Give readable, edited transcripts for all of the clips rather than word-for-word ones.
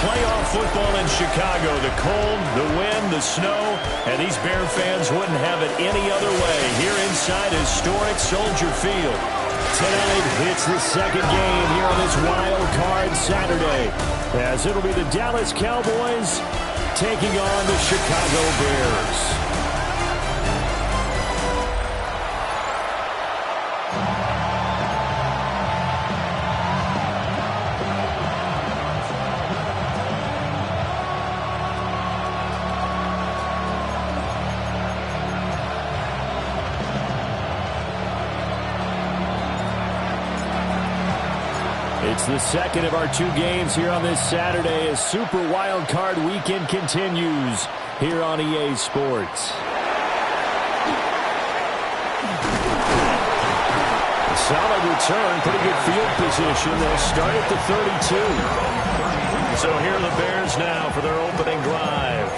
playoff football in Chicago. The cold, the wind, the snow, and these Bear fans wouldn't have it any other way here inside historic Soldier Field. Tonight, it's the second game here on this Wild Card Saturday, as it'll be the Dallas Cowboys taking on the Chicago Bears. It's the second of our two games here on this Saturday as Super Wild Card Weekend continues here on EA Sports. A solid return, pretty good field position. They'll start at the 32. So here are the Bears now for their opening drive.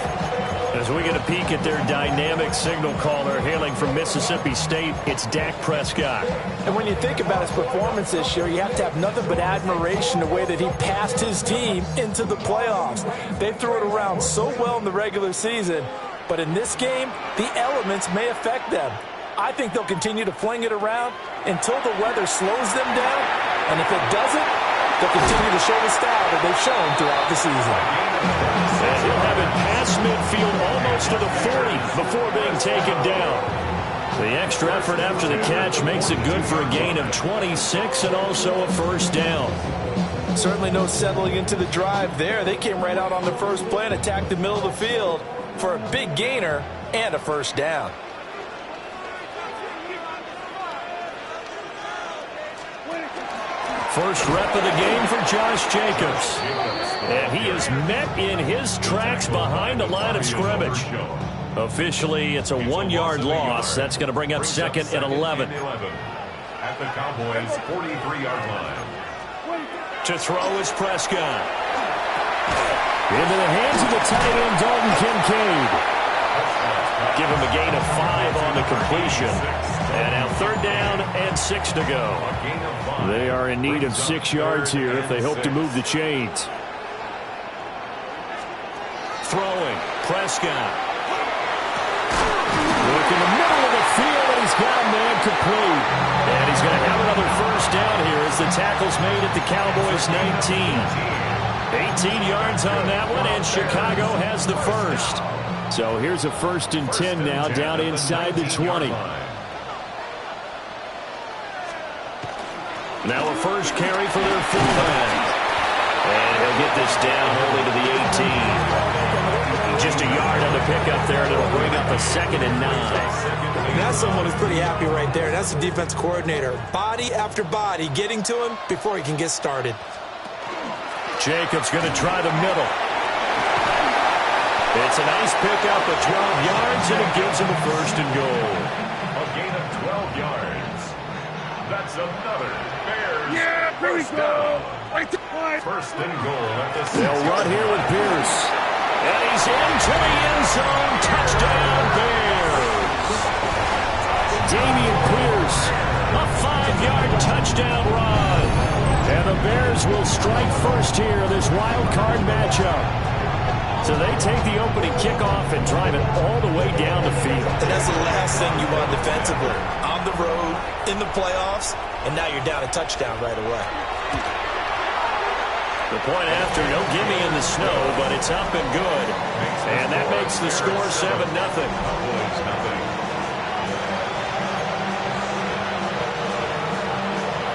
As we get a peek at their dynamic signal caller hailing from Mississippi State, it's Dak Prescott. And when you think about his performance this year, you have to have nothing but admiration the way that he passed his team into the playoffs. They threw it around so well in the regular season, but in this game, the elements may affect them. I think they'll continue to fling it around until the weather slows them down, and if it doesn't, they'll continue to show the style that they've shown throughout the season. And he'll have it past midfield almost to the 40 before being taken down. The extra effort after the catch makes it good for a gain of 26 and also a first down. Certainly no settling into the drive there. They came right out on the first play and attacked the middle of the field for a big gainer and a first down. First rep of the game for Josh Jacobs. And he is met in his tracks behind the line of scrimmage. Officially, it's a 1-yard loss. That's going to bring up second and 11. At the Cowboys' 43-yard line. To throw is Prescott. Into the hands of the tight end, Dalton Kincaid. Give him a gain of 5 on the completion. And now third down and 6 to go. They are in need of 6 yards here if they hope to move the chains. Throwing, Prescott. Look in the middle of the field, and he's got a man complete. And he's going to have another first down here as the tackle's made at the Cowboys' 19. 18 yards on that one, and Chicago has the first. So here's a 1st and 10 now, down inside the 20. Now a first carry for their fullback. And he'll get this down only to the 18. Just a yard on the pickup there, and it'll bring up a 2nd and 9. That's someone who's pretty happy right there. That's the defense coordinator. Body after body getting to him before he can get started. Jacobs going to try the middle. It's a nice pickup of 12 yards, and it gives him a 1st and goal. A gain of 12 yards. That's another Bears. Yeah, here we go. Right to point. 1st and goal at the 6. They'll run here with Pierce. And he's into the end zone. Touchdown, Bears. Dameon Pierce, a 5-yard touchdown run. And the Bears will strike first here in this wild card matchup. So they take the opening kickoff and drive it all the way down the field. And that's the last thing you want defensively. On the road, in the playoffs, and now you're down a touchdown right away. The point after, no gimme in the snow, but it's up and good. And that makes the score 7-0.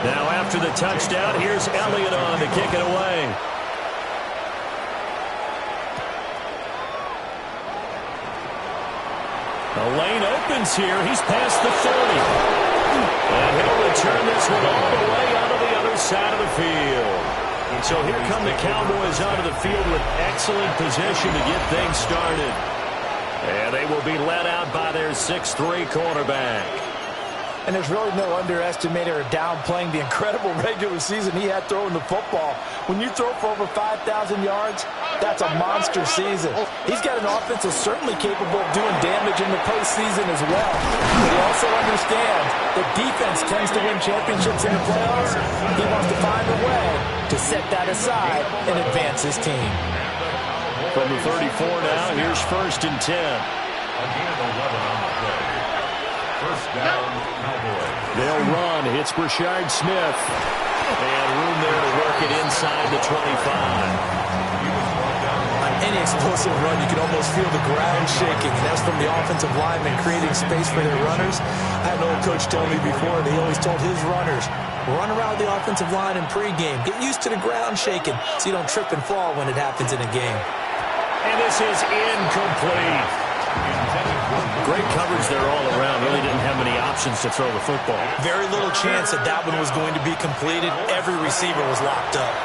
Now after the touchdown, here's Elliott on to kick it away. The lane opens here. He's past the 30. And he'll return this one all the way onto the other side of the field. And so here come the Cowboys onto the field with excellent position to get things started. And they will be led out by their 6'3" quarterback. And there's really no underestimating or downplaying the incredible regular season he had throwing the football. When you throw for over 5,000 yards, that's a monster season. He's got an offense that's certainly capable of doing damage in the postseason as well. But he also understands that defense tends to win championships in the playoffs. He wants to find a way to set that aside and advance his team. From the 34 now, here's 1st and 10. Again, 11 on the play. First down, Cowboys. They'll run. It's Brashard Smith. And room there to work it inside the 25. On any explosive run, you can almost feel the ground shaking, and that's from the offensive linemen creating space for their runners. I had an old coach tell me before, they always told his runners, run around the offensive line in pregame. Get used to the ground shaking so you don't trip and fall when it happens in a game. And this is incomplete. Great coverage there all around. Really didn't have many options to throw the football. Very little chance that that one was going to be completed. Every receiver was locked up.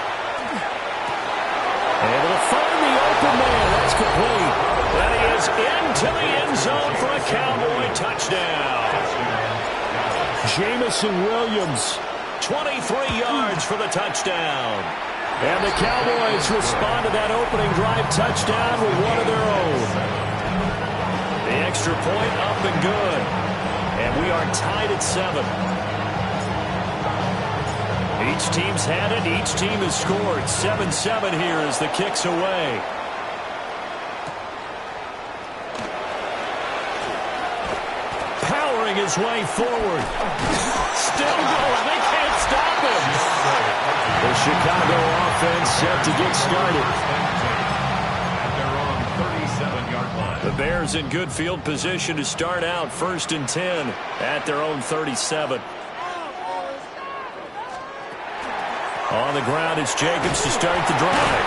Able to find the open man. That's complete. That is into the end zone for a Cowboy touchdown. Jamison Williams, 23 yards for the touchdown. And the Cowboys respond to that opening drive touchdown with one of their own. The extra point up and good. And we are tied at 7. Each team's had it. Each team has scored. 7-7 here as the kick's away. Powering his way forward. Still going. They can't stop him. The Chicago offense set to get started. At their own 37-yard line. The Bears in good field position to start out 1st and 10 at their own 37. On the ground, it's Jacobs to start the drive.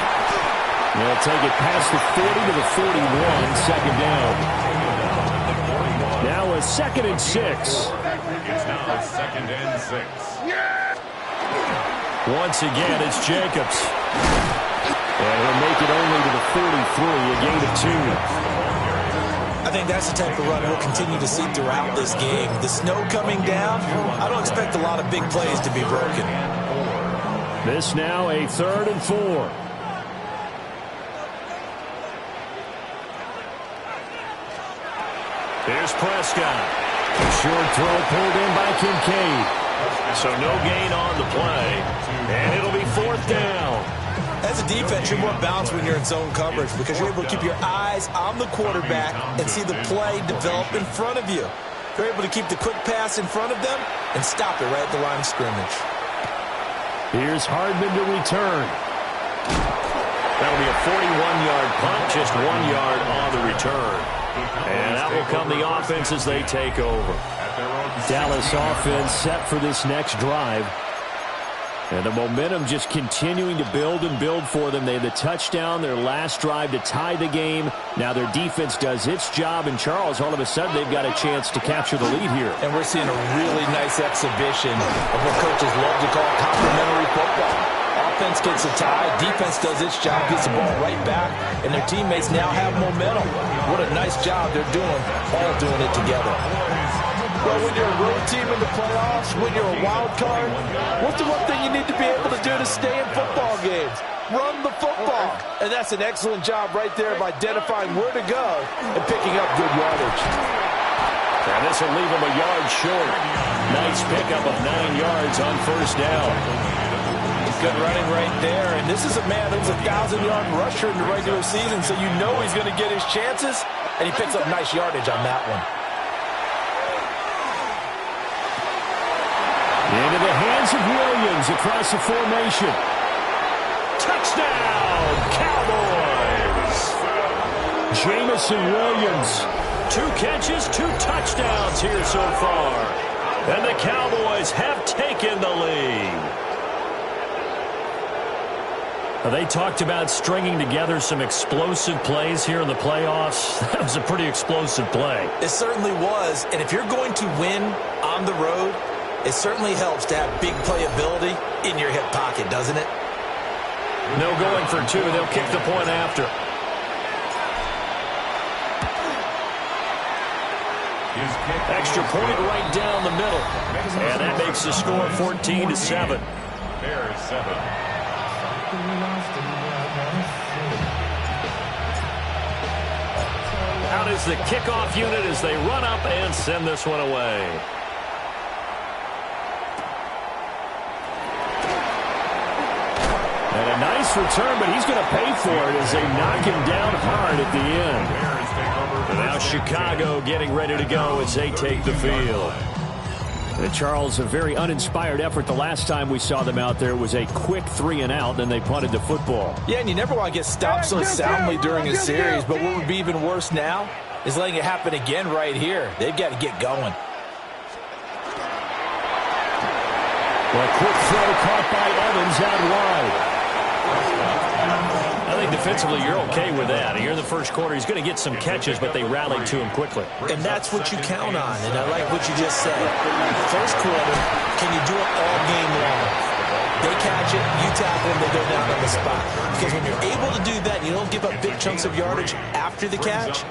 They'll take it past the 40 to the 41, second down. Now a 2nd and 6. It's now 2nd and 6. Once again, it's Jacobs. And he'll make it only to the 43, a gain of 2. I think that's the type of run we'll continue to see throughout this game. The snow coming down, I don't expect a lot of big plays to be broken. This now a 3rd and 4. Here's Prescott. A short throw pulled in by Kincaid. So no gain on the play. And it'll be 4th down. As a defense, you're more balanced when you're in zone coverage because you're able to keep your eyes on the quarterback and see the play develop in front of you. You're able to keep the quick pass in front of them and stop it right at the line of scrimmage. Here's Hardman to return. That'll be a 41-yard punt, just 1 yard on the return. And that will come the offense as they take over. Dallas offense set for this next drive. And the momentum just continuing to build and build for them. They had the touchdown, their last drive to tie the game. Now their defense does its job. And Charles, all of a sudden, they've got a chance to capture the lead here. And we're seeing a really nice exhibition of what coaches love to call complementary football. Offense gets a tie, defense does its job, gets the ball right back, and their teammates now have momentum. What a nice job they're doing, all doing it together. Well, when you're a road team in the playoffs, when you're a wild card, what's the one thing you need to be able to do to stay in football games? Run the football. And that's an excellent job right there of identifying where to go and picking up good yardage. And this will leave them a yard short. Nice pickup of 9 yards on 1st down. Good running right there. And this is a man that was a 1,000-yard rusher in the regular season, so you know he's going to get his chances. And he picks up nice yardage on that one. Into the hands of Williams across the formation. Touchdown, Cowboys! Jamison Williams. 2 catches, 2 touchdowns here so far. And the Cowboys have taken the lead. They talked about stringing together some explosive plays here in the playoffs. That was a pretty explosive play. It certainly was. And if you're going to win on the road, it certainly helps to have big playability in your hip pocket, doesn't it? No going for 2. They'll kick the point after. Extra point right down the middle. And that makes the score 14-7. Bears 7. Out is the kickoff unit as they run up and send this one away. nice return, but he's going to pay for it as they knock him down hard at the end. And now Chicago getting ready to go as they take the field. And Charles, a very uninspired effort. The last time we saw them out there was a quick 3-and-out, then they punted the football. Yeah, and you never want to get stopped so soundly during a series, but what would be even worse now is letting it happen again right here. They've got to get going. Well, a quick throw caught by Evans out wide. I think defensively you're okay with that. Here in the first quarter, he's going to get some catches, but they rallied to him quickly. And that's what you count on, and I like what you just said. First quarter, can you do it all game long? They catch it, you tackle them, they go down on the spot. Because when you're able to do that, you don't give up big chunks of yardage after the catch,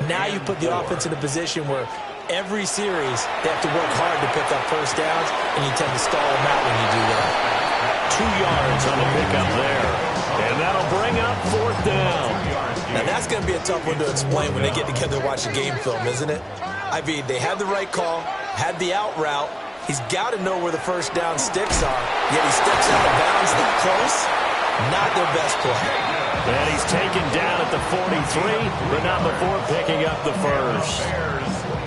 now you put the offense in a position where every series they have to work hard to pick up first downs, and you tend to stall them out when you do that. 2 yards on the pickup there. And that'll bring up 4th down. Now that's going to be a tough one to explain when they get together and watch the game film, isn't it? I mean, they had the right call, had the out route. He's got to know where the first down sticks are, yet he steps out of bounds that close. Not their best play. And he's taken down at the 43, but not before picking up the first.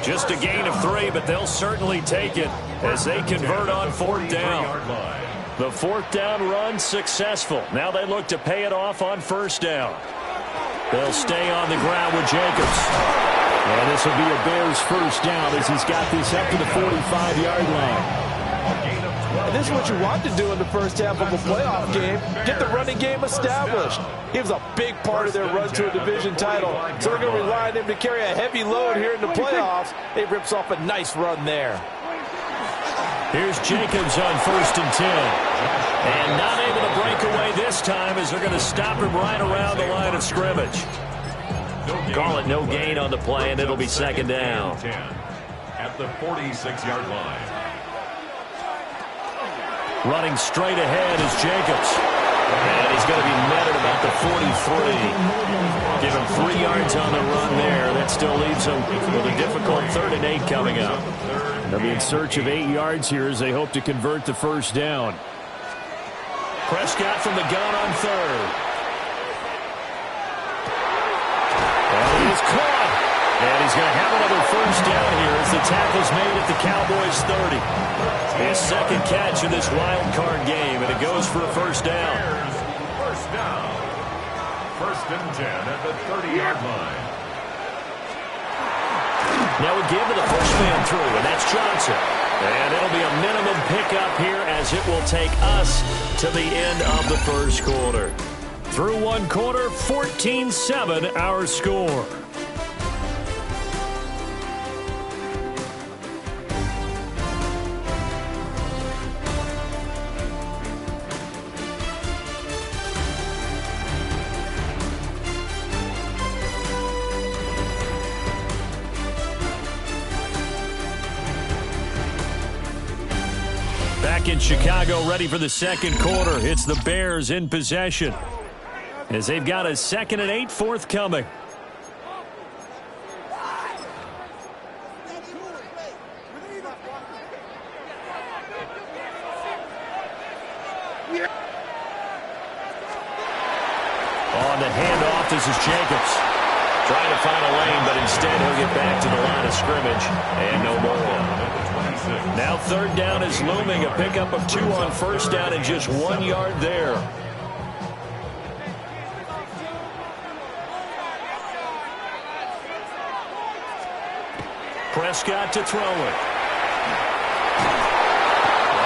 Just a gain of 3, but they'll certainly take it as they convert on 4th down. The 4th down run successful. Now they look to pay it off on 1st down. They'll stay on the ground with Jacobs. And this will be a Bears 1st down as he's got this up to the 45-yard line. And this is what you want to do in the first half of a playoff game. Get the running game established. He was a big part of their run to a division title. So they're going to rely on him to carry a heavy load here in the playoffs. He rips off a nice run there. Here's Jacobs on 1st and 10. And not able to break away this time as they're going to stop him right around the line of scrimmage. Call it no gain on the play, and it'll be 2nd down. At the 46-yard line. Running straight ahead is Jacobs. And he's going to be met at about the 43. Give him 3 yards on the run there. That still leaves him with a difficult 3rd and 8 coming up. They'll be in search of 8 yards here as they hope to convert the 1st down. Prescott from the gun on 3rd. And he is caught. And he's going to have another 1st down here as the tackle's made at the Cowboys 30. His 2nd catch in this wild card game, and it goes for a 1st down. First down. 1st and 10 at the 30-yard line. Now we give to the first man through, and that's Johnson. And it'll be a minimum pickup here as it will take us to the end of the first quarter. Through 1 quarter, 14-7 our score. Back in Chicago, ready for the 2nd quarter. It's the Bears in possession as they've got a 2nd and 8 forthcoming. On the handoff, this is Jacobs. Trying to find a lane, but instead he'll get back to the line of scrimmage and no more. Now 3rd down is looming. A pickup of 2 on 1st down and just 1 yard there. Prescott to throw it.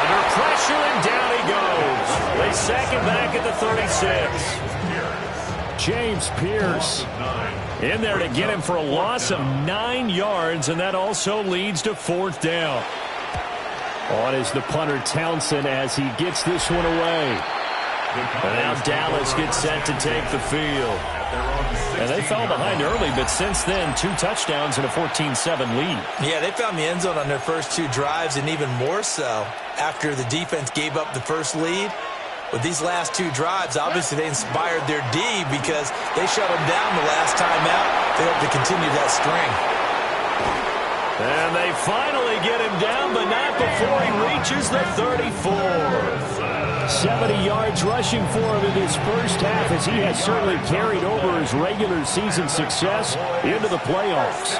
Under pressure, and down he goes. They sack him back at the 36. James Pierce in there to get him for a loss of 9 yards, and that also leads to 4th down. On is the punter Townsend as he gets this one away. And now Dallas gets set to take the field. And they fell behind early, but since then, 2 touchdowns and a 14-7 lead. Yeah, they found the end zone on their first 2 drives, and even more so after the defense gave up the first lead. With these last 2 drives, obviously they inspired their D because they shut them down the last time out. They hope to continue that string. And they finally get him down, but not before he reaches the 34. 70 yards rushing for him in his first half, as he has certainly carried over his regular season success into the playoffs.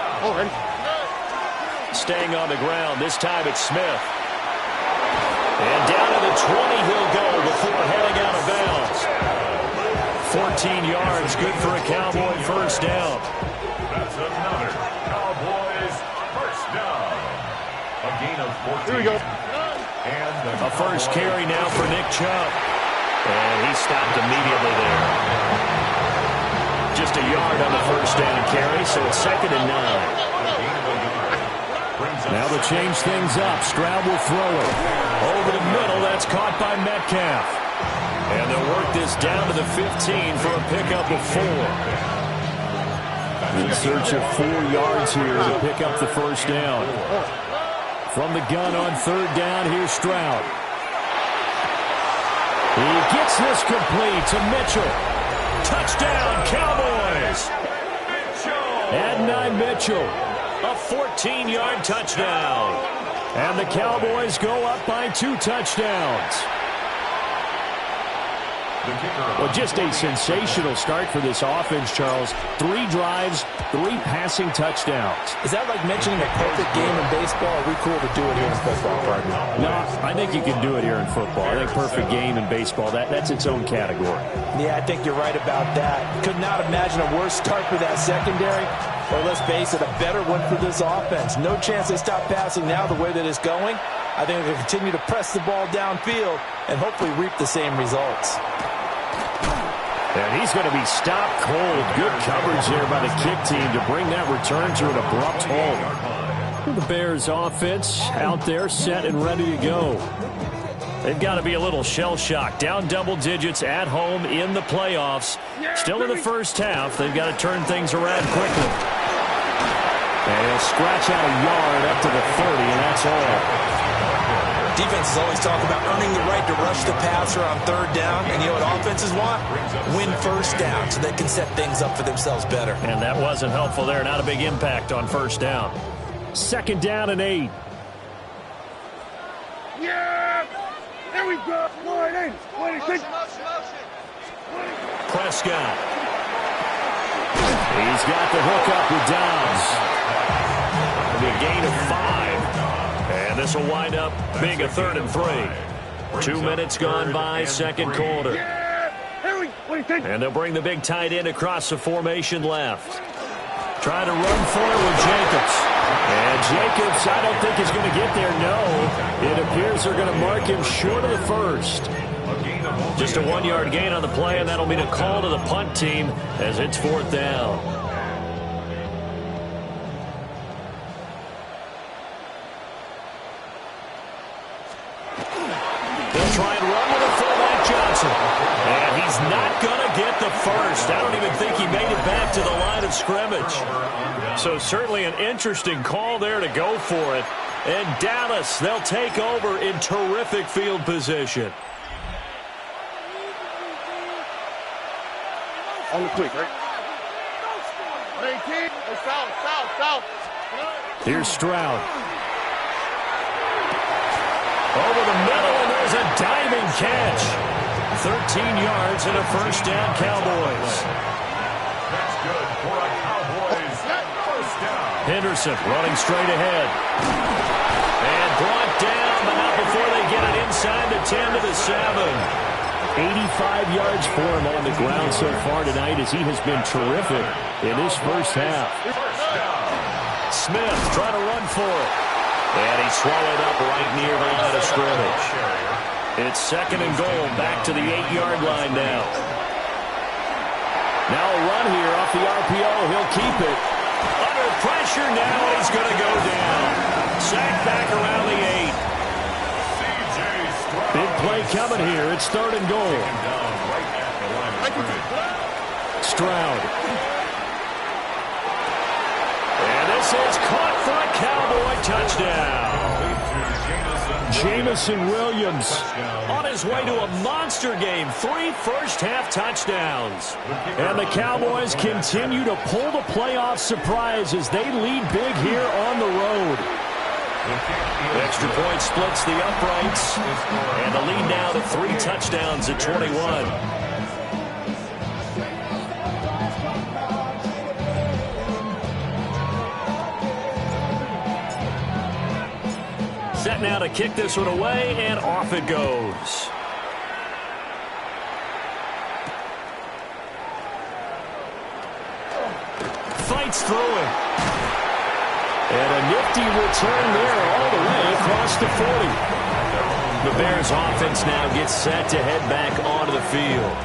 Staying on the ground, this time it's Smith. And down to the 20 he'll go before heading out of bounds. 14 yards, good for a Cowboy first down. That's another Cowboys first down. A gain of 14. Here we go. And A first carry now for Nick Chubb. And he stopped immediately there. Just a yard on the first down carry, so it's 2nd and 9. Now to change things up, Stroud will throw it. Over the middle, that's caught by Metcalf. And they'll work this down to the 15 for a pickup of 4. In search of 4 yards here to pick up the first down. From the gun on 3rd down, here's Stroud. He gets this complete to Mitchell. Touchdown, Cowboys! Adonai Mitchell, a 14-yard touchdown. And the Cowboys go up by 2 touchdowns. Well, just a sensational start for this offense, Charles. 3 drives, 3 passing touchdowns. Is that like mentioning a perfect game in baseball? Or are we cool to do it here in football, partner? No, I think you can do it here in football. I think perfect game in baseball, that's its own category. Yeah, I think you're right about that. Could not imagine a worse start for that secondary. Or let's face it, a better one for this offense. No chance they stop passing now the way that it's going. I think they'll continue to press the ball downfield and hopefully reap the same results. And he's going to be stopped cold. Good coverage there by the kick team to bring that return to an abrupt halt. The Bears offense out there set and ready to go. They've got to be a little shell-shocked. Down double digits at home in the playoffs. Still in the first half. They've got to turn things around quickly. And he'll scratch out a yard up to the 30, and that's all. Defenses always talk about earning the right to rush the passer on 3rd down. And you know what offenses want? Win first down so they can set things up for themselves better. And that wasn't helpful there. Not a big impact on first down. 2nd down and 8. Yeah! There we go. 26. Prescott. He's got the hook up with Dobbs. It'll be a gain of 5. And this will wind up being a 3rd and 3. 2 minutes gone by, 2nd quarter. And they'll bring the big tight end across the formation left. Trying to run for it with Jacobs. And Jacobs, I don't think is going to get there. No. It appears they're going to mark him short of the first. Just a 1-yard gain on the play, and that'll mean a call to the punt team as it's 4th down. Try and run with it, fullback Johnson. And he's not going to get the first. I don't even think he made it back to the line of scrimmage. So certainly an interesting call there to go for it. And Dallas, they'll take over in terrific field position. On the quick, right? 18. South. Here's Stroud. Over the middle, and there's a diving catch. 13 yards and a first down, Cowboys. That's good for a Cowboys first down. Henderson running straight ahead. And brought down, but not before they get it inside the 10 to the 7. 85 yards for him on the ground so far tonight, as he has been terrific in his first half. Smith trying to run for it. And he's swallowed up right near the line of scrimmage. It's 2nd and goal, back to the 8-yard line now. Now a run here off the RPO. He'll keep it. Under pressure now, he's going to go down. Sacked back around the 8. Big play coming here. It's 3rd and goal. Stroud. And this is caught for a Cowboy touchdown. Jamison Williams on his way to a monster game. 3 first-half touchdowns. And the Cowboys continue to pull the playoff surprise as they lead big here on the road. Extra point splits the uprights. And the lead now to 3 touchdowns at 21. Set now to kick this one away, and off it goes. Fights through it. And a nifty return there all the way across the 40. The Bears offense now gets set to head back onto the field.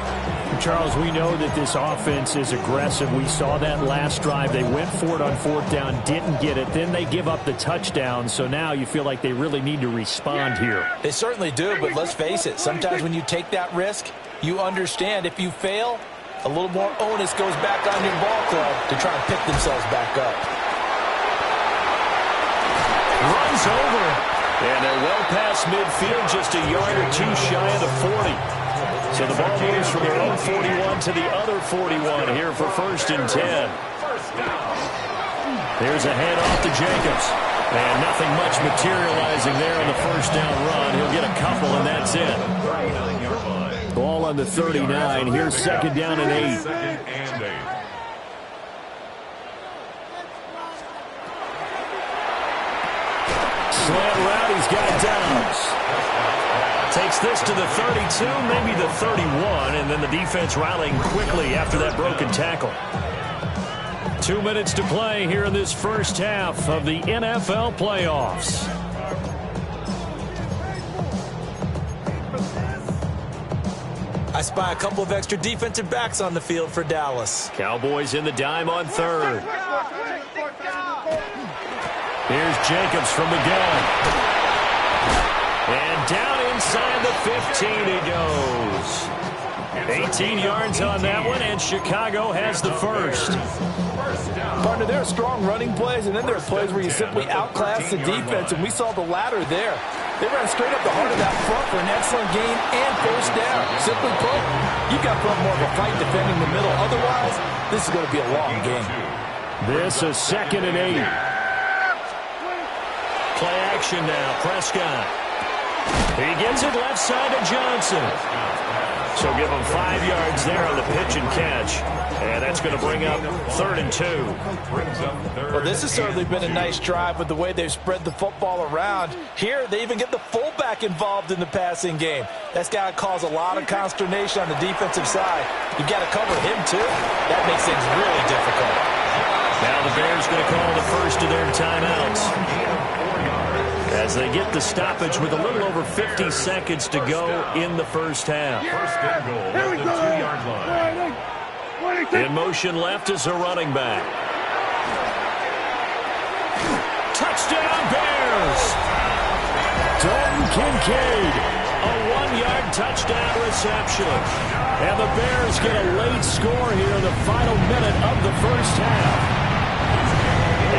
Charles, we know that this offense is aggressive. We saw that last drive. They went for it on 4th down, didn't get it. Then they give up the touchdown. So now you feel like they really need to respond here. They certainly do, but let's face it. Sometimes when you take that risk, you understand if you fail, a little more onus goes back on your ball club to try and pick themselves back up. Runs over. And they're well past midfield, just a yard or 2 shy of the 40. So the ball moves from their own 41 to the other 41 here for 1st and 10. There's a handoff to Jacobs. And nothing much materializing there on the 1st down run. He'll get a couple, and that's it. Ball on the 39. Here's 2nd down and 8. Slant route, he's got downs. Takes this to the 32, maybe the 31, and then the defense rallying quickly after that broken tackle. 2 minutes to play here in this first half of the NFL playoffs. I spy a couple of extra defensive backs on the field for Dallas. Cowboys in the dime on 3rd. Here's Jacobs from the gun. And down inside the 15 he goes. 18 yards on that one, and Chicago has the first. Partner, there are strong running plays, and then there are plays where you simply outclass the defense, and we saw the latter there. They ran straight up the heart of that front for an excellent gain and first down. Simply put, you've got to put more of a fight defending the middle. Otherwise, this is going to be a long game. This is 2nd and 8. Play action now, Prescott. He gets it left side to Johnson. So give him 5 yards there on the pitch and catch. And that's going to bring up 3rd and 2. Well, this has certainly been a nice drive with the way they've spread the football around. Here, they even get the fullback involved in the passing game. That's got to cause a lot of consternation on the defensive side. You've got to cover him, too. That makes things really difficult. Now the Bears going to call the first of their timeouts as they get the stoppage with a little over 50 seconds to go in the first half. First and goal at the 2-yard line. In motion left is a running back. Touchdown Bears! Dalton Kincaid, a 1-yard touchdown reception. And the Bears get a late score here in the final minute of the first half.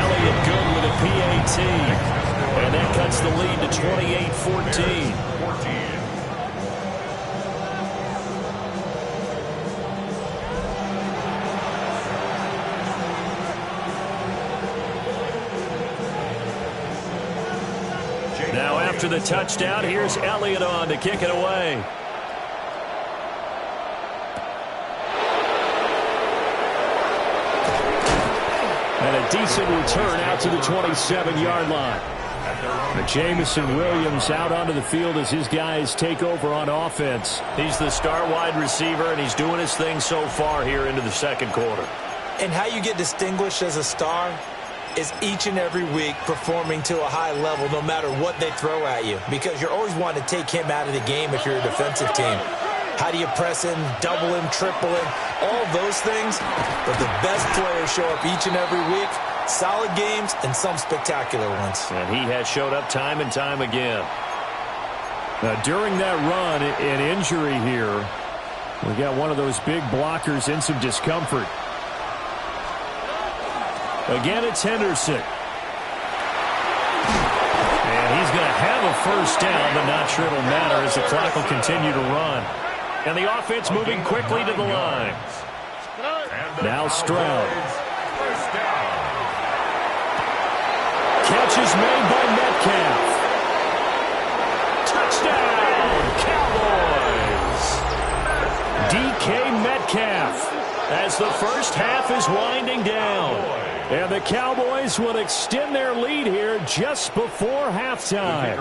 Elliott good with a PAT. And that cuts the lead to 28-14. Now after the touchdown, here's Elliott on to kick it away. And a decent return out to the 27-yard line. Jamison Williams out onto the field as his guys take over on offense. He's the star wide receiver, and he's doing his thing so far here into the second quarter. And how you get distinguished as a star is each and every week performing to a high level no matter what they throw at you, because you're always wanting to take him out of the game if you're a defensive team. How do you press him, double him, triple him, all those things? But the best players show up each and every week. Solid games and some spectacular ones. And he has showed up time and time again. Now, during that run, an injury here. We got one of those big blockers in some discomfort. Again, it's Henderson. And he's going to have have a first down, but not sure it'll matter as the clock will continue to run. And the offense moving quickly to the line. Now Stroud. Catch is made by Metcalf. Touchdown, Cowboys. DK Metcalf as the first half is winding down. And the Cowboys will extend their lead here just before halftime.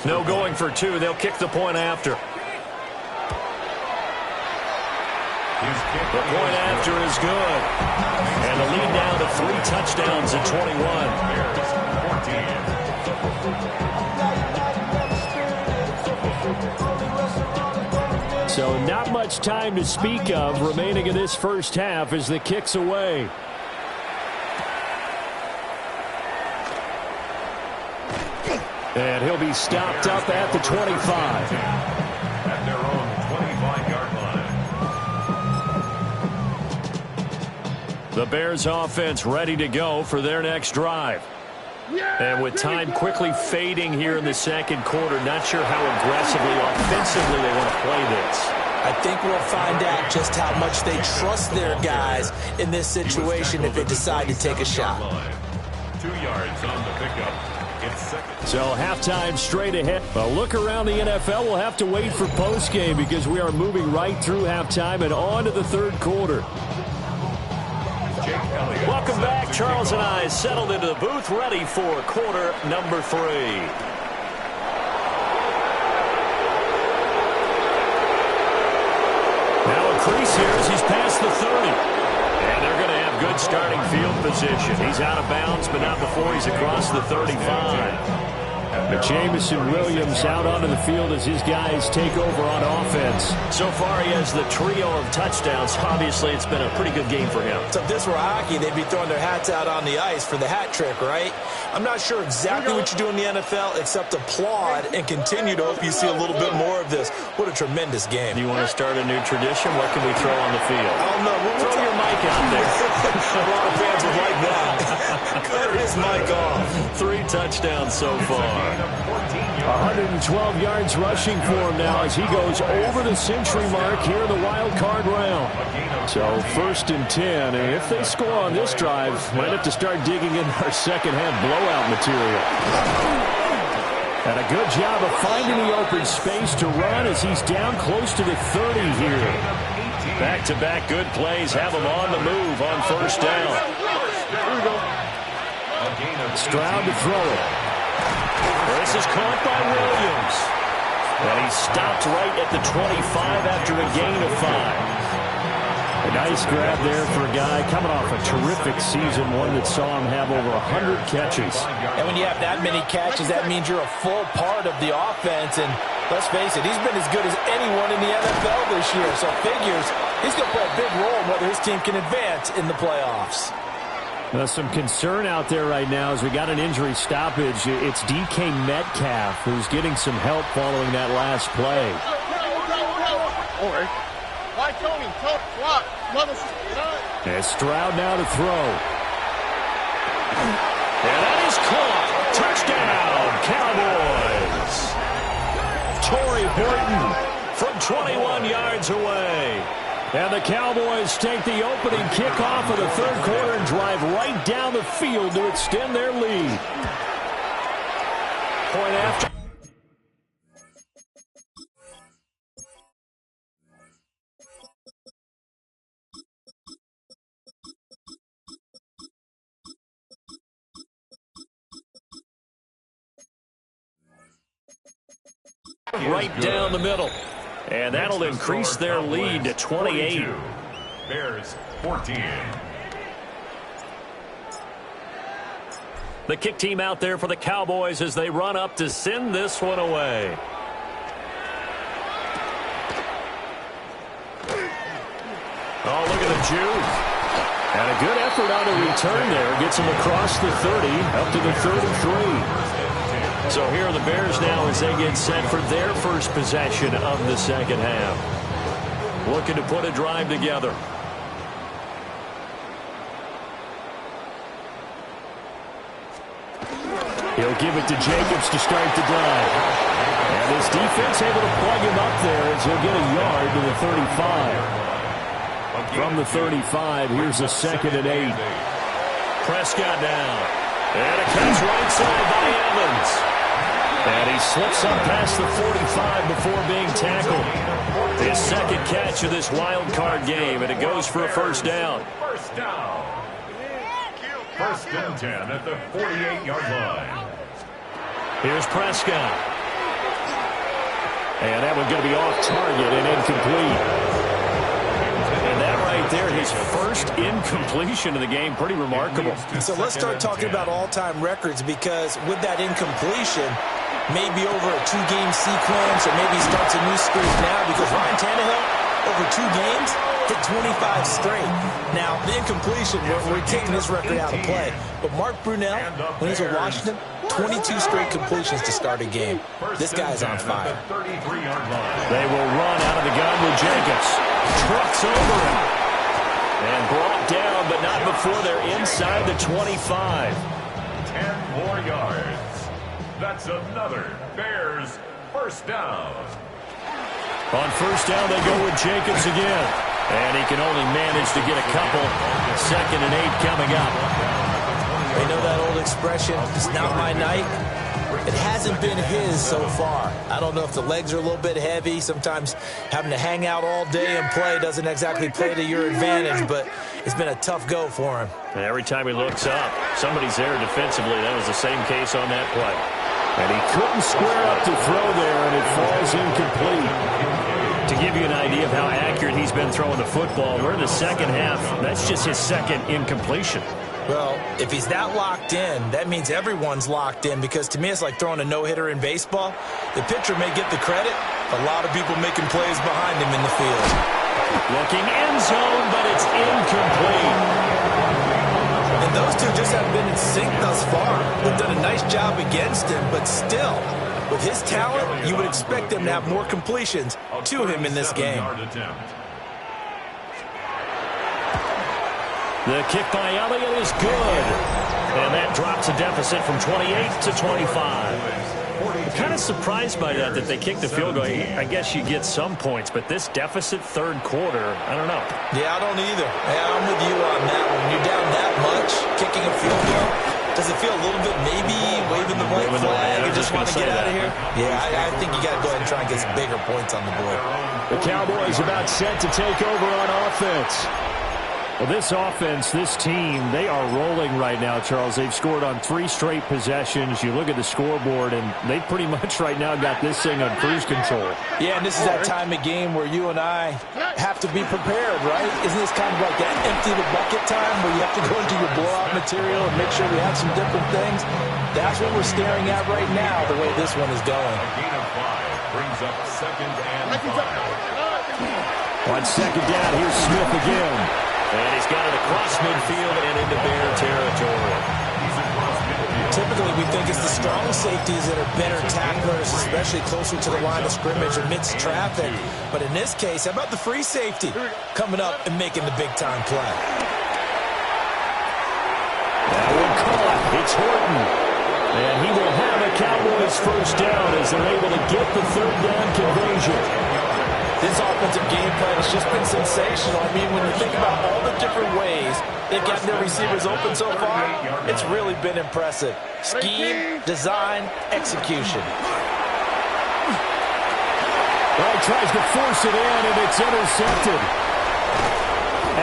No going for two. They'll kick the point after. The point after is good. And the lead now to 3 touchdowns at 21. So not much time to speak of remaining in this first half as the kick's away. And he'll be stopped up at the 25. At their own 25-yard line. The Bears offense ready to go for their next drive. And with time quickly fading here in the second quarter, not sure how aggressively, offensively they want to play this. I think we'll find out just how much they trust their guys in this situation if they decide to take a shot. 2 yards on the pickup. So halftime straight ahead. A look around the NFL. We'll have to wait for postgame because we are moving right through halftime and on to the third quarter. Welcome back. Charles and I settled into the booth ready for quarter number 3. Now a crease here as he's past the 30. And they're going to have good starting field position. He's out of bounds, but not before he's across the 35. Jamison Williams out onto the field as his guys take over on offense. So far, he has the trio of touchdowns. Obviously, it's been a pretty good game for him. So if this were hockey, they'd be throwing their hats out on the ice for the hat trick, right? I'm not sure exactly what you do in the NFL except applaud and continue to hope you see a little bit more of this. What a tremendous game. Do you want to start a new tradition? What can we throw on the field? I don't know. Throw your mic out there. A lot of fans would like that. Cut his mic off. 3 touchdowns so far. 112 yards rushing for him now as he goes over the century mark here in the wild card round. So 1st and 10, and if they score on this drive, might have to start digging in our second half blowout material. And a good job of finding the open space to run as he's down close to the 30 here. Back-to-back good plays have him on the move on first down. Here we go. Stroud to throw it. This is caught by Williams. And he stopped right at the 25 after a gain of 5. A nice grab there for a guy coming off a terrific season, one that saw him have over 100 catches. And when you have that many catches, that means you're a full part of the offense. And let's face it, he's been as good as anyone in the NFL this year. So figures he's going to play a big role in whether his team can advance in the playoffs. Some concern out there right now as we got an injury stoppage. It's DK Metcalf who's getting some help following that last play. And Stroud now to throw. And that is caught. Touchdown, Cowboys. Torrey Horton from 21 yards away. And the Cowboys take the opening kickoff of the third quarter and drive right down the field to extend their lead. Point after. Right down the middle. And that'll increase their lead to 28. Bears 14. The kick team out there for the Cowboys as they run up to send this one away. Oh, look at the juke. And a good effort on the return there. Gets him across the 30, up to the 33. So here are the Bears now as they get set for their first possession of the second half. Looking to put a drive together. He'll give it to Jacobs to start the drive. And his defense able to plug him up there as he'll get a yard to the 35. From the 35, here's a 2nd and 8. Prescott down. And a catch right side by Evans. And he slips up past the 45 before being tackled. His 2nd catch of this wild card game, and it goes for a first down. First down. 1st and 10 at the 48-yard line. Here's Prescott. And that one's going to be off target and incomplete. And that right there, his first incompletion of the game, pretty remarkable. So let's start talking about all-time records, because with that incompletion, maybe over a 2-game sequence, or maybe he starts a new streak now, because Ryan Tannehill, over 2 games, hit 25 straight. Now, the incompletion, we're taking this record out of play. But Mark Brunell, when he's with Washington, 22 straight completions to start a game. This guy's on fire. They will run out of the gun with Jacobs. Trucks over him. And brought down, but not before they're inside the 25. 10 more yards. That's another Bears first down. On first down, they go with Jacobs again. And he can only manage to get a couple. 2nd and 8 coming up. You know that old expression, it's not my night? It hasn't been his so far. I don't know if the legs are a little bit heavy. Sometimes having to hang out all day and play doesn't exactly play to your advantage, but it's been a tough go for him. And every time he looks up, somebody's there defensively. That was the same case on that play. And he couldn't square up to throw there, and it falls incomplete. To give you an idea of how accurate he's been throwing the football, we're in the 2nd half. That's just his 2nd incompletion. Well, if he's that locked in, that means everyone's locked in, because to me it's like throwing a no-hitter in baseball. The pitcher may get the credit. A lot of people making plays behind him in the field. Looking end zone, but it's incomplete. And those two just haven't been in sync thus far. They've done a nice job against him, but still, with his talent, you would expect him to have more completions to him in this game. The kick by Elliott is good. And that drops a deficit from 28 to 25. I'm kind of surprised by that they kicked the field goal. I guess you get some points, but this deficit 3rd quarter, I don't know. Yeah, I don't either. Yeah, I'm with you on that one. When you're down that much, kicking a field goal, does it feel a little bit maybe waving the white flag and just want to get out of here? Yeah, I think you got to go ahead and try and get some bigger points on the board. The Cowboys about set to take over on offense. Well, this offense, this team, they are rolling right now, Charles. They've scored on 3 straight possessions. You look at the scoreboard, and they pretty much right now got this thing on cruise control. Yeah, and this is that time of game where you and I have to be prepared, right? Isn't this kind of like that empty the bucket time where you have to go into your blowout material and make sure we have some different things? That's what we're staring at right now, the way this one is going. A gain of 5 brings up 2nd and 5. On 2nd down, here's Smith again. And he's got it across midfield and into Bear territory. Typically, we think it's the strong safeties that are better tacklers, especially closer to the line of scrimmage amidst traffic. But in this case, how about the free safety coming up and making the big-time play? That one caught. It's Horton. And he will have a Cowboys first down as they're able to get the 3rd down conversion. This offensive game plan has just been sensational. I mean, when you think about all the different ways they've gotten their receivers open so far, it's really been impressive. Scheme, design, execution. Well, he tries to force it in, and it's intercepted.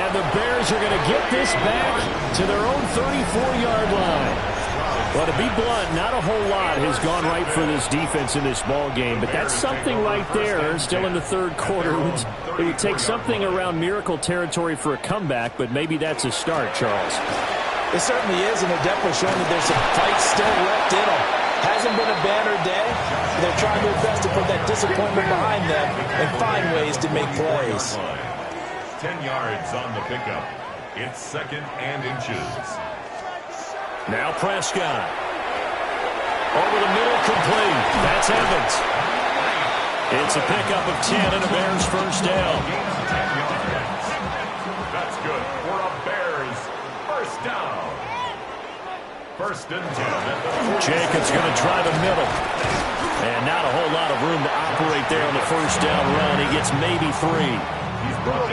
And the Bears are going to get this back to their own 34-yard line. Well, to be blunt, not a whole lot has gone right for this defense in this ball game, but that's something right there. Still in the 3rd quarter. It would take something around miracle territory for a comeback, but maybe that's a start, Charles. It certainly is, and they're definitely showing that there's some fight still left in them. Hasn't been a banner day. They're trying their best to put that disappointment behind them and find ways to make plays. 10 yards on the pickup. It's 2nd and inches. Now Prescott. Over the middle, complete. That's Evans. It's a pickup of 10 and a Bears first down. 10 yards. That's good for a Bears first down. First and 10. Jacobs going to try the middle. And not a whole lot of room to operate there on the first down run. He gets maybe 3.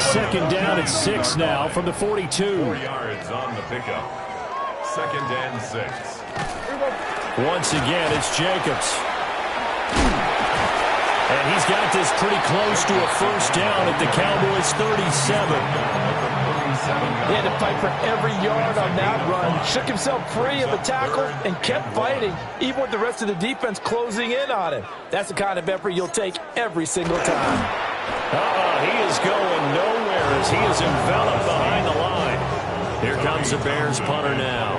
Second down at 6 now from the 42. 4 yards on the pickup. Second and 6. Once again, it's Jacobs. And he's got this pretty close to a first down at the Cowboys' 37. He had to fight for every yard on that run. Shook himself free of the tackle and kept fighting, even with the rest of the defense closing in on him. That's the kind of effort you'll take every single time. He is going nowhere as he is enveloped behind the line. Here comes the Bears punter now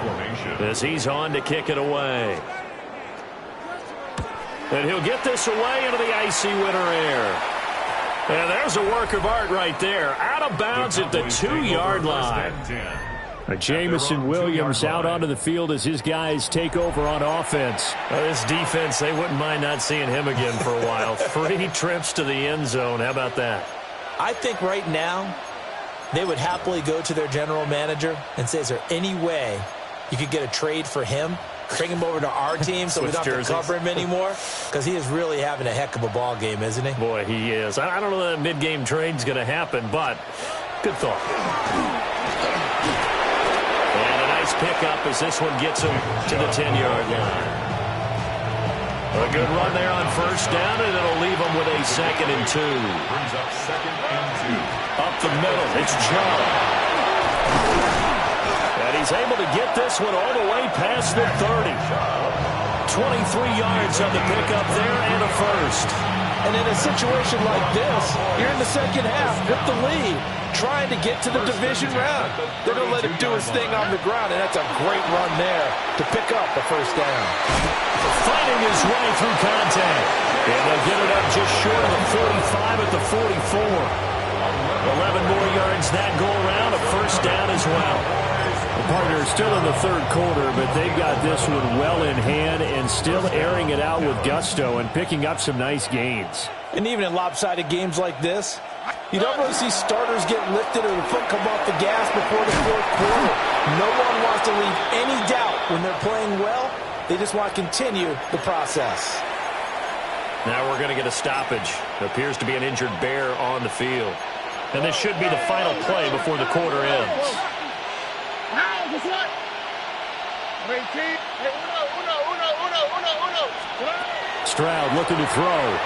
as he's on to kick it away. And he'll get this away into the icy winter air. And there's a work of art right there. Out of bounds at the 2-yard line. Jamison Williams out onto the field as his guys take over on offense. This defense, they wouldn't mind not seeing him again for a while. 3 trips to the end zone. How about that? I think right now they would happily go to their general manager and say, is there any way you could get a trade for him? Bring him over to our team so we don't have to cover him anymore? Because he is really having a heck of a ball game, isn't he? Boy, he is. I don't know that mid-game trade's going to happen, but good thought. And a nice pickup as this one gets him to the 10-yard line. A good run there on first down, and it'll leave him with a 2nd and 2. Brings up 2nd and 2. Up the middle, it's Chubb. And he's able to get this one all the way past the 30. 23 yards on the pickup there and a first. And in a situation like this, you're in the second half with the lead, trying to get to the division round. They're going to let him do his thing on the ground, and that's a great run there to pick up the first down. Fighting his way through contact. And they'll get it up just short of the 45 at the 44. 11 more yards that go around, a first down as well. The partner is still in the third quarter, but they've got this one well in hand and still airing it out with gusto and picking up some nice gains. And even in lopsided games like this, you don't really see starters get lifted or the foot come off the gas before the fourth quarter. No one wants to leave any doubt when they're playing well. They just want to continue the process. Now we're going to get a stoppage. Appears to be an injured Bear on the field. And this should be the final play before the quarter ends. Stroud looking to throw.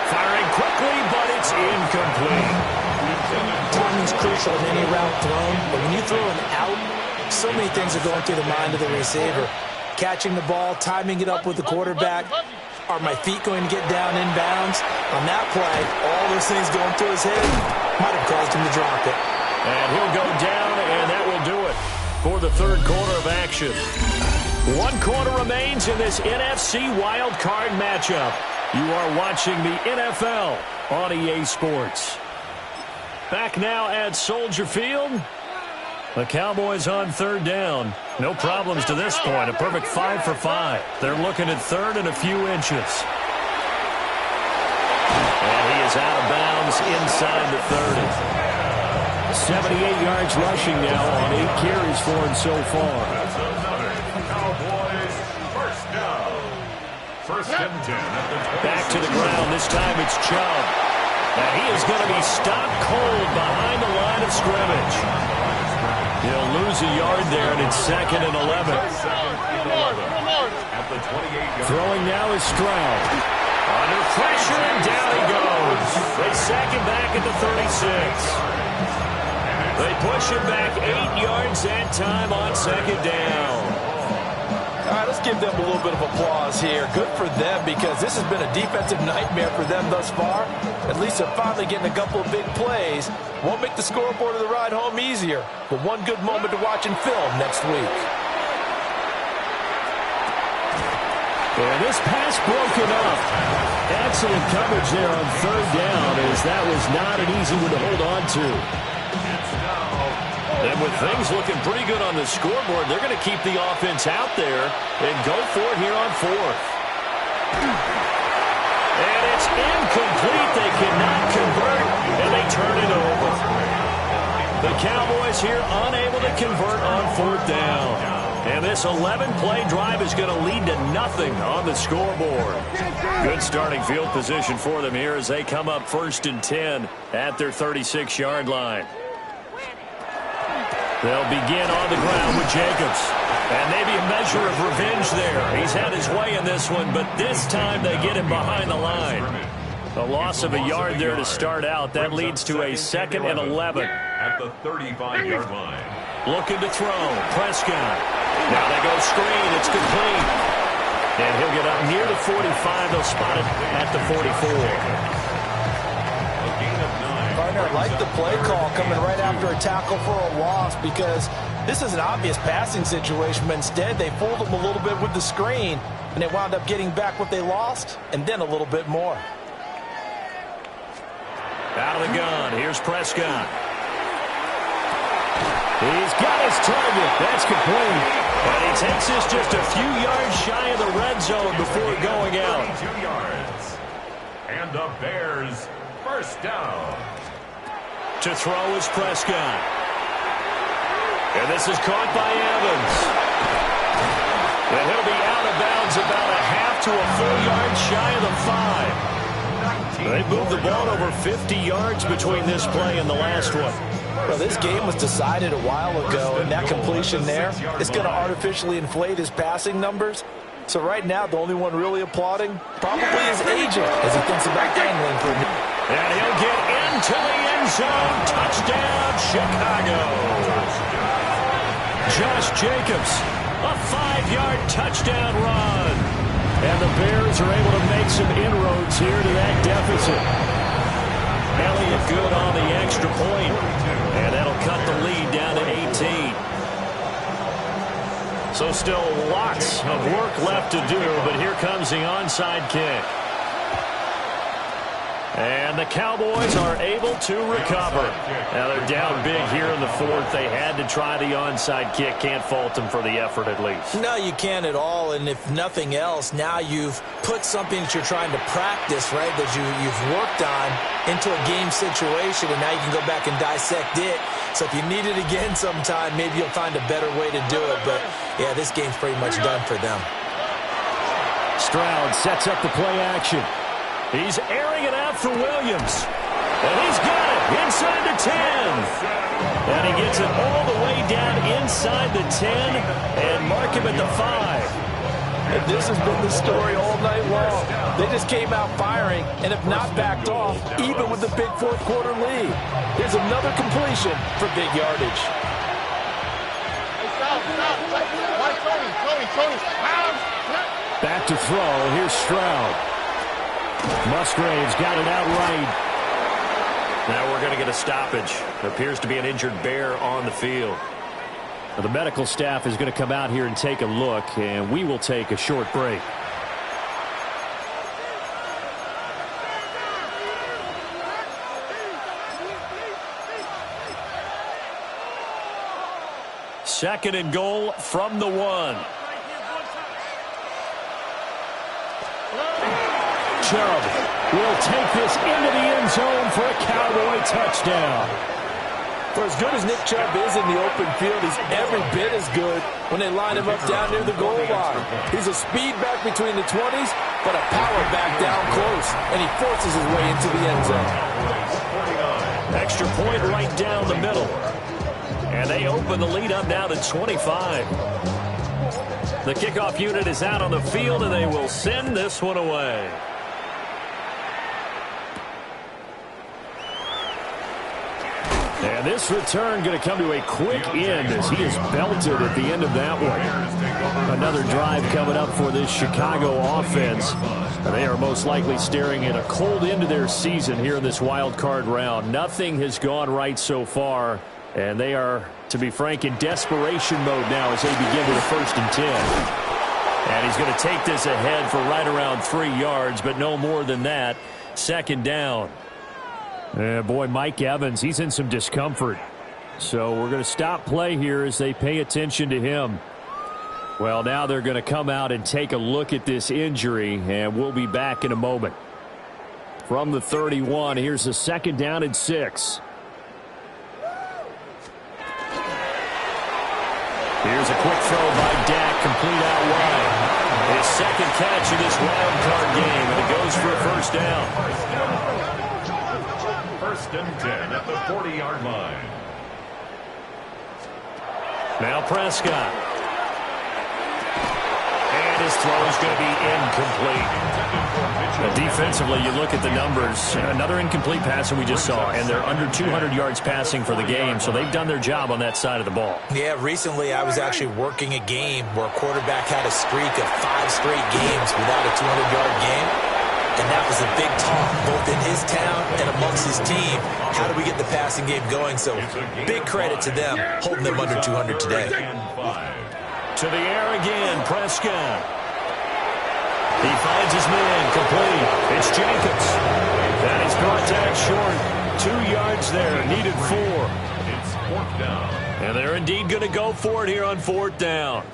Firing quickly, but it's incomplete. Timing's crucial in any route thrown, but when you throw an out, so many things are going through the mind of the receiver. Catching the ball, timing it up with the quarterback. Are my feet going to get down inbounds? On that play, all those things going through his head might have caused him to drop it. And he'll go down, and that will do it for the third quarter of action. 1 quarter remains in this NFC Wildcard matchup. You are watching the NFL on EA Sports. Back now at Soldier Field. The Cowboys on third down. No problems to this point. A perfect 5 for 5. They're looking at third and a few inches. And he is out of bounds inside the 30. 78 yards rushing now on 8 carries for him so far. That's another Cowboys first down. First and 10 at the 26. Back to the ground. This time it's Chubb. And he is going to be stopped cold behind the line of scrimmage. He'll lose a yard there, and it's 2nd and 11. At the 28-yard. Throwing now is Stroud. Under pressure, and down he goes. They sack him back at the 36. They push him back 8 yards that time on 2nd down. All right, let's give them a little bit of applause here. Good for them because this has been a defensive nightmare for them thus far. At least they're finally getting a couple of big plays. Won't make the scoreboard of the ride home easier, but one good moment to watch in film next week. And this pass broken up. Excellent coverage there on third down as that was not an easy one to hold on to. And with things looking pretty good on the scoreboard, they're going to keep the offense out there and go for it here on fourth. And it's incomplete. They cannot convert, and they turn it over. The Cowboys here unable to convert on fourth down. And this 11-play drive is going to lead to nothing on the scoreboard. Good starting field position for them here as they come up 1st and 10 at their 36-yard line. They'll begin on the ground with Jacobs. And maybe a measure of revenge there. He's had his way in this one, but this time they get him behind the line. A loss of a yard there to start out. That leads to a 2nd and 11. At the 35-yard line. Looking to throw. Prescott. Now they go screen. It's complete. And he'll get up near the 45. They'll spot it at the 44. Partner, I like the play call coming right after a tackle for a loss because this is an obvious passing situation, but instead they fooled them a little bit with the screen, and they wound up getting back what they lost and then a little bit more. Out of the gun. Here's Prescott. He's got his target. That's complete. And he takes this just a few yards shy of the red zone before going out. 2 yards. And the Bears first down. To throw is Prescott. And this is caught by Evans. And he'll be out of bounds about a half to a full yard shy of the 5. They moved the ball over 50 yards between this play and the last one. Well, this game was decided a while ago, and that completion there is going to artificially inflate his passing numbers. So right now, the only one really applauding probably his agent as he thinks about angling for him. And he'll get into the end zone. Touchdown, Chicago. Josh Jacobs, a 5-yard touchdown run. And the Bears are able to make some inroads here to that deficit. Elliott good on the extra point. And that'll cut the lead down to 18. So still lots of work left to do, but here comes the onside kick. And the Cowboys are able to recover. Now they're down big here in the 4th. They had to try the onside kick. Can't fault them for the effort at least. No, you can't at all. And if nothing else, now you've put something that you're trying to practice, right, that you've worked on into a game situation, and now you can go back and dissect it. So if you need it again sometime, maybe you'll find a better way to do it. But, yeah, this game's pretty much done for them. Stroud sets up the play action. He's airing it out for Williams. And he's got it inside the 10. And he gets it all the way down inside the 10 and mark him at the 5. And this has been the story all night long. They just came out firing and have not backed off, even with the big 4th quarter lead. Here's another completion for big yardage. Back to throw. Here's Stroud. Musgrave's got it outright. Now we're going to get a stoppage. There appears to be an injured Bear on the field. Now the medical staff is going to come out here and take a look, and we will take a short break. Second and goal from the 1. Chubb will take this into the end zone for a Cowboy touchdown. For as good as Nick Chubb is in the open field, he's every bit as good when they line him up down near the goal line. He's a speed back between the 20s, but a power back down close, and he forces his way into the end zone. Extra point right down the middle. And they open the lead up now to 25. The kickoff unit is out on the field, and they will send this one away. And this return going to come to a quick end as he is belted at the end of that one. Another drive coming up for this Chicago offense. And they are most likely staring at a cold end to their season here in this wild card round. Nothing has gone right so far. And they are, to be frank, in desperation mode now as they begin with a 1st and 10. And he's going to take this ahead for right around 3 yards, but no more than that. 2nd down. Boy, Mike Evans, he's in some discomfort. So we're going to stop play here as they pay attention to him. Well, now they're going to come out and take a look at this injury, and we'll be back in a moment. From the 31, here's the 2nd down and 6. Here's a quick throw by Dak, complete out wide. His second catch in this wild card game, and it goes for a first down. First and 10 at the 40-yard line. Now Prescott. And his throw is going to be incomplete. Defensively, you look at the numbers. Another incomplete pass that we just saw, and they're under 200 yards passing for the game, so they've done their job on that side of the ball. Yeah, recently I was actually working a game where a quarterback had a streak of 5 straight games without a 200-yard game, and that was a big talk both in his town and amongst his team. How do we get the passing game going? So big credit to them holding them under 200 today. To the air again, Prescott. He finds his man, complete. It's Jacobs. And he's brought down short. 2 yards there, needed 4. It's 4th down. And they're indeed going to go for it here on 4th down.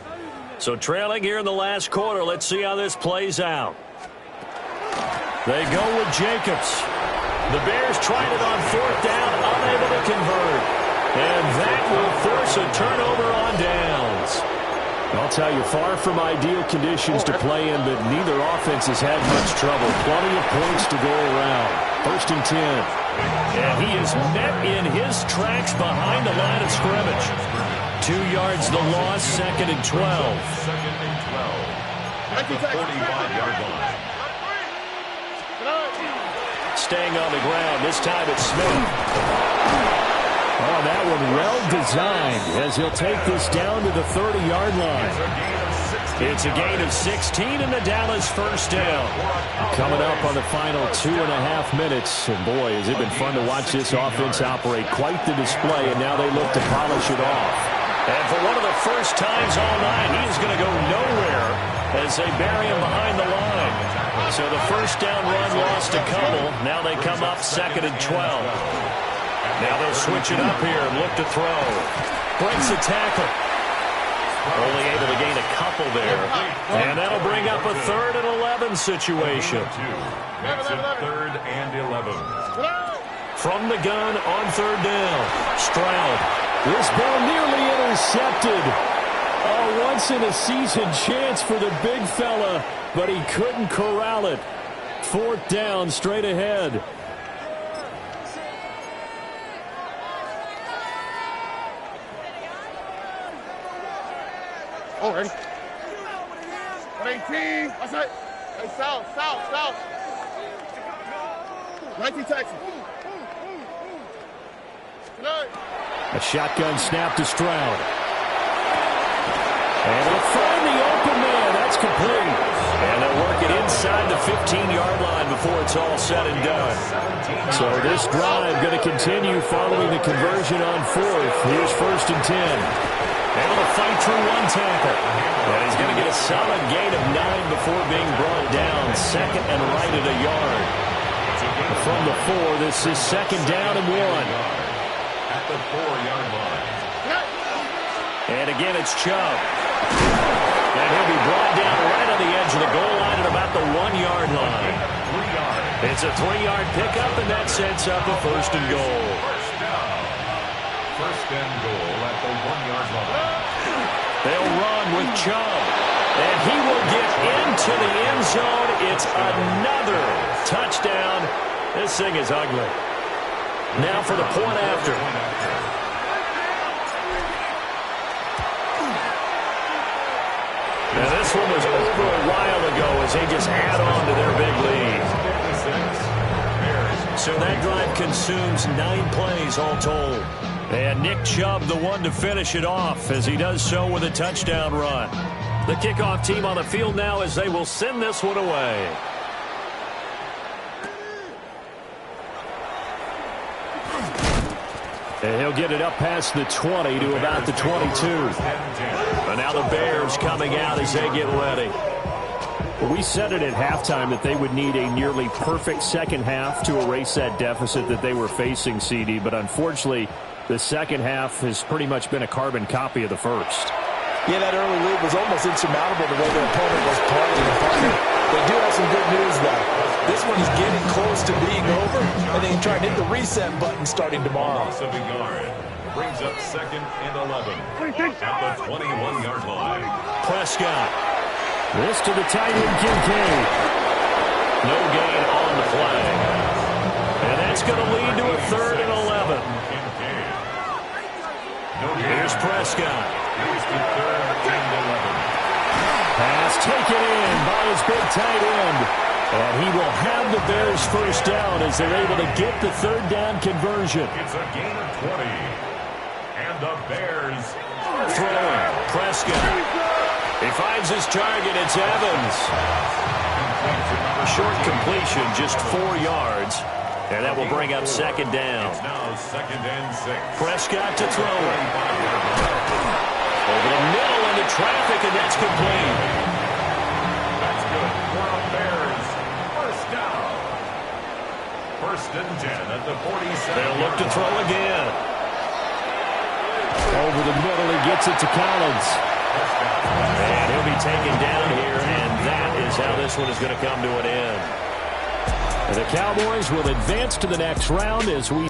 So trailing here in the last quarter, let's see how this plays out. They go with Jacobs. The Bears tried it on 4th down, unable to convert. And that will force a turnover on downs. I'll tell you, far from ideal conditions to play in, but neither offense has had much trouble. Plenty of points to go around. 1st and 10. And he is met in his tracks behind the line of scrimmage. 2 yards the loss, 2nd and 12. 2nd and 12. At the 45-yard line. Staying on the ground, this time it's Smith. Oh, that one well designed as he'll take this down to the 30-yard line. It's a gain of 16 and the Dallas first down. Coming up on the final 2.5 minutes. And boy, has it been fun to watch this offense operate. Quite the display, and now they look to polish it off. And for one of the first times all night, he is going to go nowhere as they bury him behind the line. So the first down run lost a couple. Now they come up 2nd and 12. Now they'll switch it up here and look to throw. Breaks a tackle. Only able to gain a couple there. And that'll bring up a 3rd and 11 situation. Makes it 3rd and 11. From the gun on 3rd down. Stroud. This ball nearly intercepted. A once-in-a-season chance for the big fella, but he couldn't corral it. 4th down, straight ahead. Oh, ready? 118. That's it. Hey, south. 19 Texas. A shotgun snap to Stroud. And he'll find the open man. That's complete. And they'll work it inside the 15-yard line before it's all said and done. So this drive going to continue following the conversion on 4th. Here's 1st and 10. Able to fight through one tackle. And he's going to get a solid gain of 9 before being brought down. 2nd and right at a yard. From the 4, this is 2nd down and 1. At the 4-yard line. And again, it's Chubb. And he'll be brought down right on the edge of the goal line at about the 1-yard line. It's a 3-yard pickup, and that sets up a 1st and goal. First down. 1st and goal at the 1-yard line. They'll run with Chubb. And he will get into the end zone. It's another touchdown. This thing is ugly. Now for the point after. Now this one was over a while ago as they just add on to their big lead. So that drive consumes 9 plays all told. And Nick Chubb the one to finish it off as he does so with a touchdown run. The kickoff team on the field now as they will send this one away. And he'll get it up past the 20 to about the 22. And now the Bears coming out as they get ready. Well, we said it at halftime that they would need a nearly perfect second half to erase that deficit that they were facing, CD. But unfortunately, the second half has pretty much been a carbon copy of the first. Yeah, that early lead was almost insurmountable the way their opponent was playing. They do have some good news, though. This one is getting close to being over, and then you try to hit the reset button starting tomorrow. Loss of a yard. Brings up 2nd and 11 at the 21-yard line. Prescott. This to the tight end, Kincaid. No gain on the play. And that's going to lead to a 3rd and 11. Here's Prescott. Here's the 3rd and 11. Pass taken in by his big tight end. And he will have the Bears first down as they're able to get the 3rd down conversion. It's a gain of 20. And the Bears throwing. Prescott. He finds his target. It's Evans. Short completion, just 4 yards. And that will bring up 2nd down. It's now 2nd and 6. Prescott to throw it. Over the middle into traffic, and that's complete. That's good for a Bears first down. 1st and 10 at the 47. They'll look to throw again. Over the middle, he gets it to Collins. And he'll be taken down here, and that is how this one is going to come to an end. And the Cowboys will advance to the next round as we